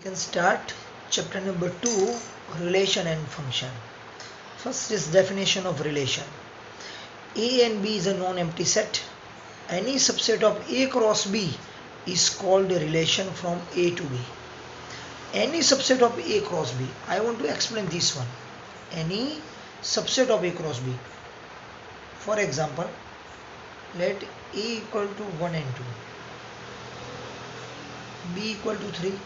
Can start chapter number 2, relation and function. First is definition of relation. A and B is a non-empty set. Any subset of A cross B is called a relation from A to B. Any subset of A cross B. I want to explain this one. Any subset of A cross B. For example, let A equal to 1 and 2. B equal to 3.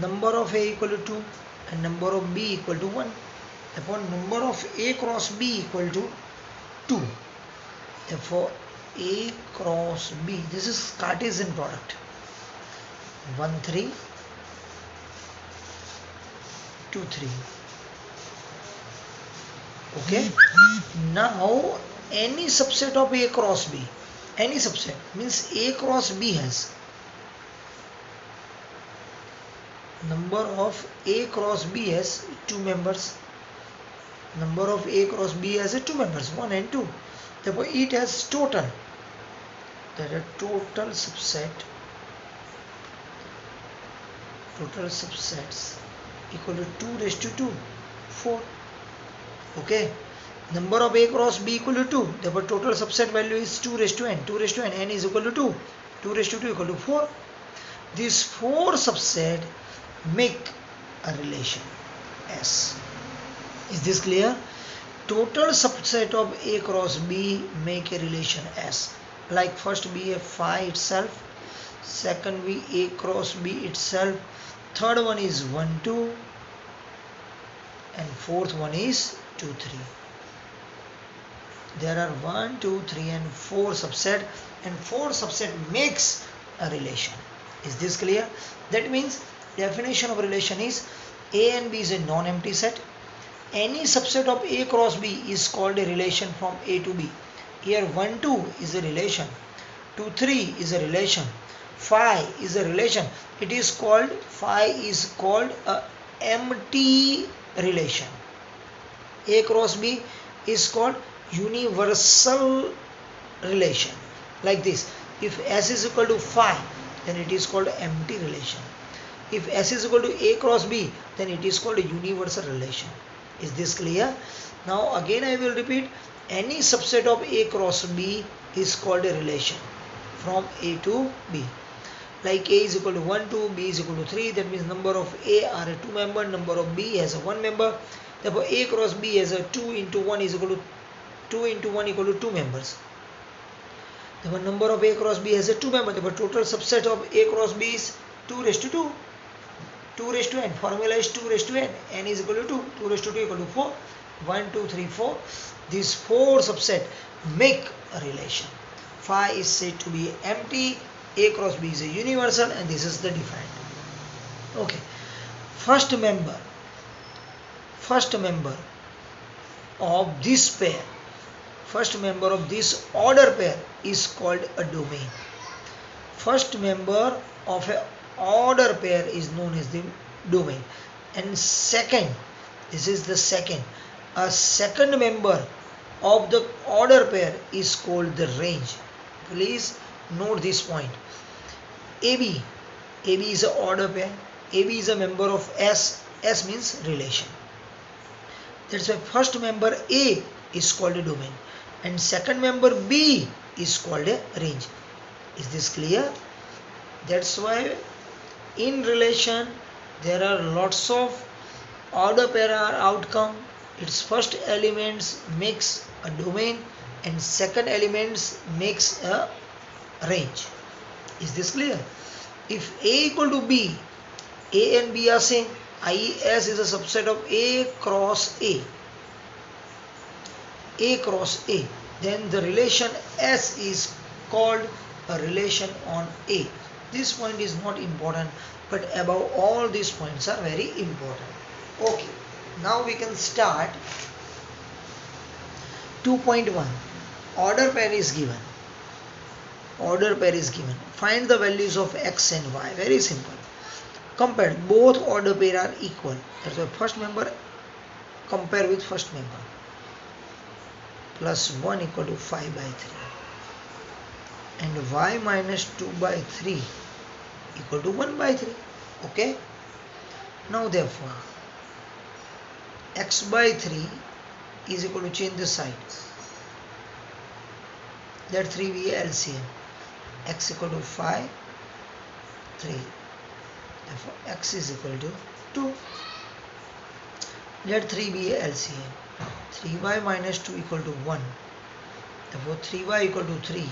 Number of A equal to 2 and number of B equal to 1. Therefore, number of A cross B equal to 2. Therefore, A cross B, this is Cartesian product. 1, 3, 2, 3. Okay. Now, any subset of A cross B, any subset means A cross B has number of A cross B has 2 members. Number of A cross B has 2 members, 1 and 2. Therefore, it has total. That a total subsets equal to 2 raised to 2, 4. Okay. Number of A cross B equal to 2. Therefore, total subset value is 2 raised to n. 2 raised to n is equal to 2. 2 raised to 2 equal to 4. These 4 subset make a relation S. Is this clear? Total subset of A cross B make a relation S. Like first be a phi itself, second be A cross B itself, third one is 1, 2, and fourth one is 2, 3. There are 1, 2, 3 and 4 subset, and 4 subset makes a relation. Is this clear? That means definition of relation is A and B is a non-empty set. Any subset of A cross B is called a relation from A to B. Here 1, 2 is a relation, 2, 3 is a relation, phi is a relation. It is called, phi is called a empty relation. A cross B is called universal relation. Like this, if S is equal to phi, then it is called empty relation. If S is equal to A cross B, then it is called a universal relation. Is this clear? Now again I will repeat, any subset of A cross B is called a relation from A to B. Like A is equal to 1, 2, B is equal to 3, that means number of A are a 2 member, number of B has a 1 member. Therefore A cross B has a 2 into 1 is equal to 2 into 1 equal to 2 members. Therefore number of A cross B has a 2 member. Therefore total subset of A cross B is 2 raised to 2. 2 raised to n. Formula is 2 raised to n. N is equal to 2. 2 raised to 2 equal to 4. 1, 2, 3, 4. These 4 subset make a relation. Phi is said to be empty. A cross B is a universal, and this is the defined. Okay. First member of this pair, first member of this order pair is called a domain. First member of a order pair is known as the domain, and second, this is the second, a second member of the order pair is called the range. Please note this point. AB is an order pair, AB is a member of S means relation. That's why first member A is called a domain and second member B is called a range. Is this clear? That's why in relation there are lots of order pair are outcome. Its first elements makes a domain and second elements makes a range. Is this clear? If A equal to B, A and B are same, i.e. S is a subset of A cross A, A cross A, then the relation S is called a relation on A. This point is not important, but above all these points are very important. Okay, now we can start 2.1. Order pair is given. Order pair is given. Find the values of X and Y. Very simple. Compare. Both order pair are equal. That's why first member compare with first member. Plus 1 equal to 5 by 3. And y minus 2 by 3 equal to 1 by 3. Okay. Now therefore x by 3 is equal to, change the side, let 3 be LCM, x equal to 5, 3, therefore x is equal to 2. Let 3 be LCM, 3y minus 2 equal to 1, therefore 3y equal to 3,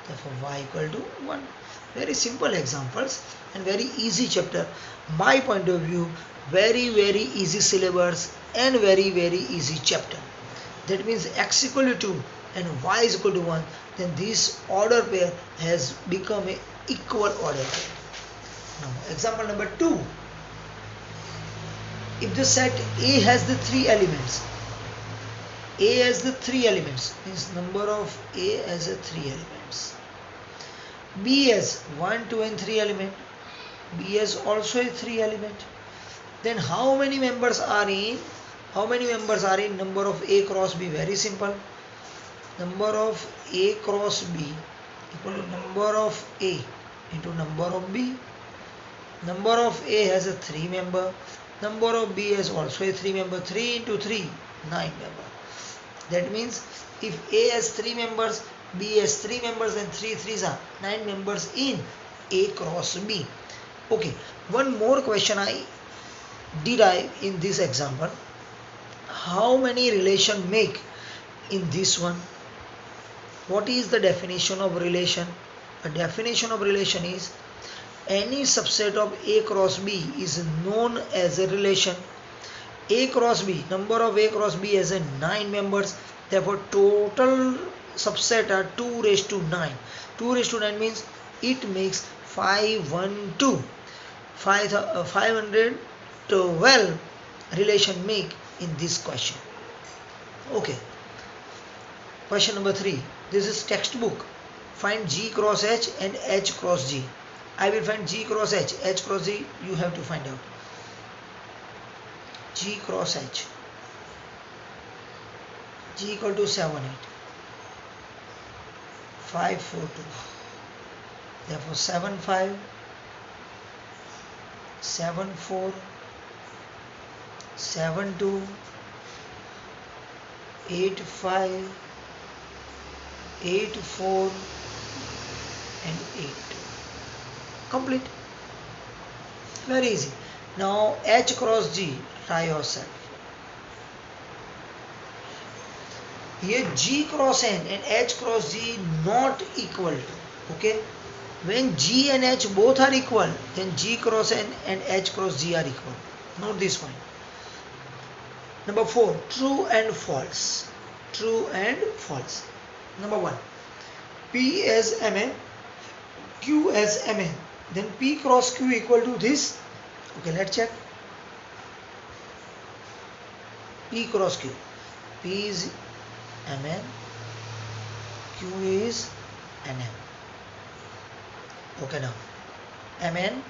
therefore y equal to 1. Very simple examples and very easy chapter. My point of view, very easy syllabus and very easy chapter. That means x equal to 2 and y is equal to 1, then this order pair has become a equal order pair. Now example number 2. If the set A has the 3 elements, A has the 3 elements, means number of A has a 3 elements. B has 1, 2 and 3 element. B has also a 3 element. Then how many members are in? Number of A cross B? Very simple. Number of A cross B equal to number of A into number of B. Number of A has a 3 member. Number of B has also a 3 member. 3 into 3, 9 member. That means if A has 3 members, B has 3 members, and 3 3s are 9 members in A cross B. Okay, one more question I derive in this example. How many relation make in this one? What is the definition of relation? The definition of relation is any subset of A cross B is known as a relation. A cross B, number of A cross B has a 9 members, therefore total subset are 2 raised to 9. 2 raised to 9 means it makes 512. 512 relation make in this question. Okay. Question number 3. This is textbook. Find G cross H and H cross G. I will find G cross H. H cross G you have to find out. G cross H. G equal to 7 8. 5 4 2. Therefore 7 5, 7 4, 7 2, 8 5, 8 4 and 8. Complete. Very easy. Now H cross G, try yourself. Here G cross N and H cross G not equal to. Okay. When G and H both are equal, then G cross N and H cross G are equal. Note this point. Number 4. True and false. True and false. Number 1. P as Mn, Q as Mn. Then P cross Q equal to this. Okay, let's check. P cross Q. P is Mn, Q is Nm. Okay, now Mn,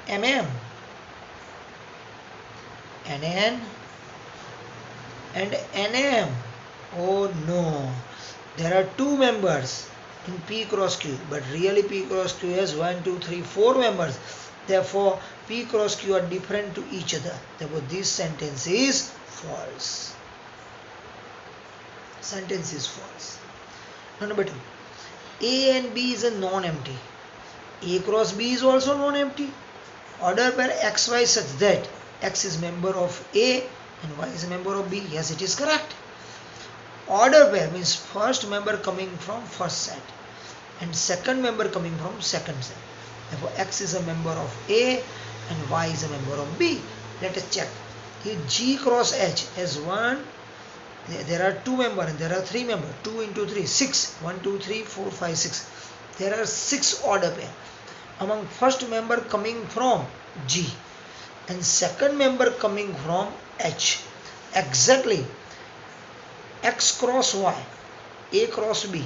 mm, Nn and Nm. Oh no, there are 2 members in P cross Q, but really P cross Q has 1 2 3 4 members. Therefore P cross Q are different to each other. Therefore this sentence is false. Sentence is false. Now number 2. A and B is a non-empty. A cross B is also non-empty. Order pair XY such that X is member of A and Y is a member of B. Yes, it is correct. Order pair means first member coming from first set and second member coming from second set. Therefore X is a member of A and Y is a member of B. Let us check. Here G cross H has 1. There are 2 members and there are 3 members. 2 into 3, 6. 1, 2, 3, 4, 5, 6. There are 6 order pair. Among first member coming from G and second member coming from H. Exactly. X cross Y, A cross B.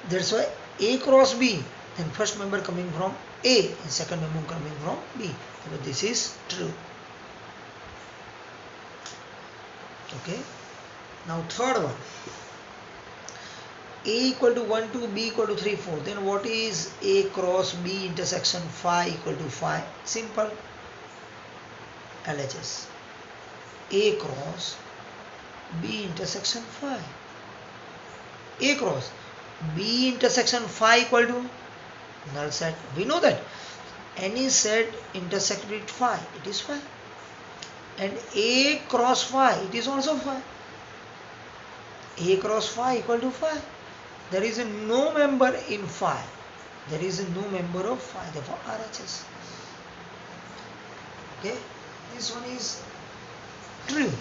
That's why A cross B, then first member coming from A and second member coming from B. So this is true. Okay. Now third one. A equal to 1 2, B equal to 3 4, then what is A cross B intersection phi equal to phi? Simple. LHS. A cross B intersection phi. A cross B intersection phi equal to null set. We know that any set intersect with phi, it is phi. And A cross phi, it is also phi. A cross phi equal to phi. There is no member in phi. There is no member of phi, therefore RHS. Okay, this one is true.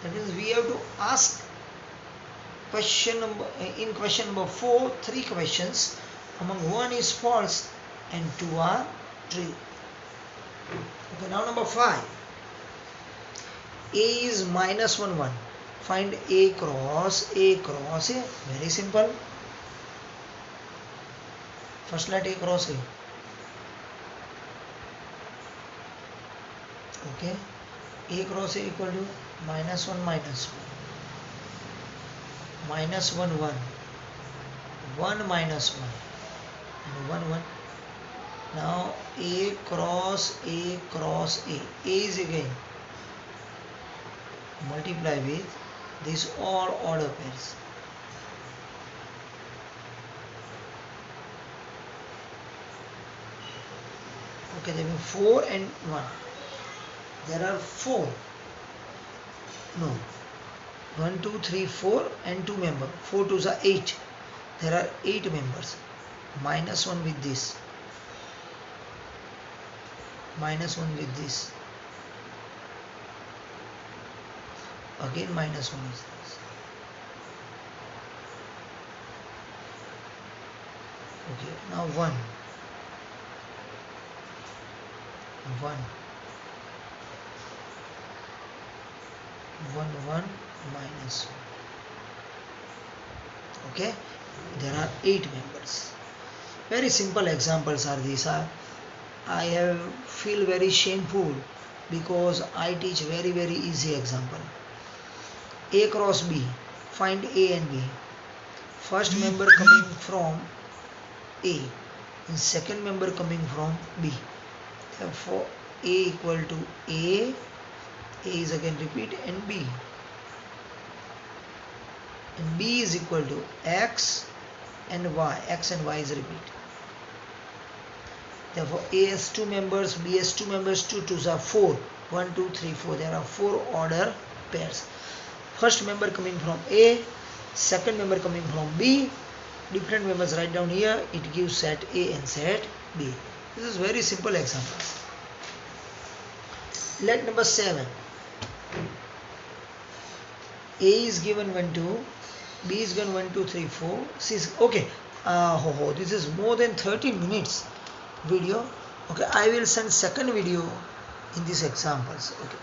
That means we have to ask question number, in question number 4, 3 questions. Among 1 is false and 2 are true. Okay, now number 5. A is minus 1 1. Find A cross A. Very simple. First let A cross A. Okay. A cross A equal to minus 1 minus 1. Minus 1 1. 1 minus 1. And 1 1. Now A cross A cross A. A is again multiply with these all order pairs. Okay, there will be 4 and 1. There are 4. No. 1, 2, 3, 4 and 2 members. 4 2s are 8. There are 8 members. Minus 1 with this. Minus 1 with this. Again minus 1 is this. Okay, now 1. 1. 1 1 minus 1. Okay, there are 8 members. Very simple examples are these. I feel very shameful because I teach very easy example. A cross B. Find A and B. First member coming from A and second member coming from B. Therefore A equal to A is again repeat, and B. And B is equal to X and Y. X and Y is repeat. Therefore A has 2 members, B has 2 members, 2 2s are 4. 1 2 3 4. There are 4 order pairs. First member coming from A, second member coming from B. Different members write down here. It gives set A and set B. This is very simple example. Let number 7. A is given 1 2, B is given 1 2 3 4. C is okay. This is more than 30 minutes video. Okay, I will send second video in these examples. Okay.